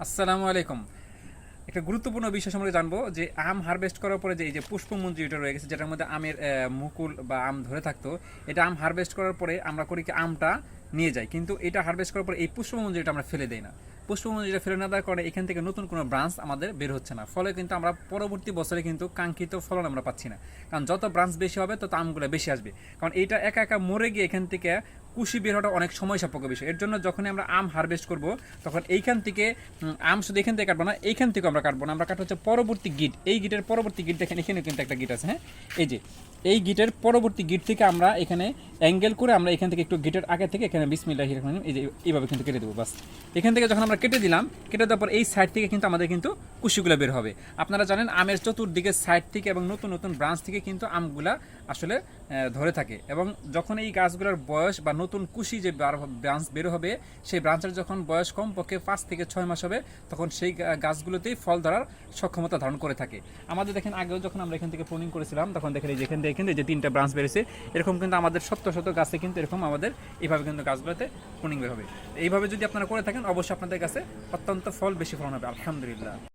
আসসালামু আলাইকুম। একটা গুরুত্বপূর্ণ বিষয় সম্পর্কে জানবো যে আম হারভেস্ট করার পরে যে এই যে পুষ্পমঞ্জরি এটা রয়ে গেছে, যেটার মধ্যে আমের মুকুল বা আম ধরে থাকতো, এটা আম হারভেস্ট করার পরে আমরা করি কি আমটা নিয়ে যাই, কিন্তু এটা হারভেস্ট করার পরে এই পুষ্পমঞ্জরিটা আমরা ফেলে দেই না। পুষ্পমঞ্জরিটা ফেলে না দেওয়ার কারণে এখান থেকে নতুন কোনো ব্রাঞ্চ আমাদের বের হচ্ছে না, ফলে কিন্তু আমরা পরবর্তী বছরে কিন্তু কাঙ্ক্ষিত ফলন আমরা পাচ্ছি না। কারণ যত ব্রাঞ্চ বেশি হবে তত আমগুলো বেশি আসবে, কারণ এইটা একা একা মরে গিয়ে এখান থেকে কুশি বের হওয়াটা অনেক সময় সাপেক্ষ বিষয়। এর জন্য যখনই আমরা আম হারভেস্ট করব, তখন এইখান থেকে আম শুধু এখান থেকে কাটবো না, এইখান থেকে আমরা কাটবো না, আমরা কাটবো হচ্ছে পরবর্তী গিট। এই গিটের পরবর্তী গিট দেখেন, এখানে কিন্তু একটা গিট আছে, হ্যাঁ, এই যে এই গিটের পরবর্তী গিট থেকে আমরা এখানে অ্যাঙ্গেল করে আমরা এখান থেকে একটু গিটের আগে থেকে এখানে বিসমিল্লাহির রহমানির রহিম এই যে এইভাবে কিন্তু কেটে দেবো। বাস এখান থেকে যখন আমরা কেটে দিলাম, কেটে দেওয়ার পর এই সাইড থেকে কিন্তু আমাদের কিন্তু কুশিগুলো বের হবে। আপনারা জানেন আমের চতুর্দিকে সাইড থেকে এবং নতুন নতুন ব্রাঞ্চ থেকে কিন্তু আমগুলা আসলে ধরে থাকে, এবং যখন এই গাছগুলোর বয়স বা নতুন কুশি যে ব্রাঞ্চ বের হবে, সেই ব্রাঞ্চের যখন বয়স কমপক্ষে 5 থেকে 6 মাস হবে, তখন সেই গাছগুলোতেই ফল ধরার সক্ষমতা ধারণ করে থাকে। আমাদের দেখেন আগেও যখন আমরা এখান থেকে প্রুনিং করেছিলাম, তখন দেখেন এই যেখান থেকে যে 3টা ব্রাঞ্চ বেরিয়েছে, এরকম কিন্তু আমাদের শত শত গাছে কিন্তু এরকম আমাদের এইভাবে কিন্তু গাছগুলোতে প্রুনিং বের হবে। এইভাবে যদি আপনারা করে থাকেন, অবশ্যই আপনাদের কাছে অত্যন্ত ফল বেশি ফলন হবে, আলহামদুলিল্লাহ।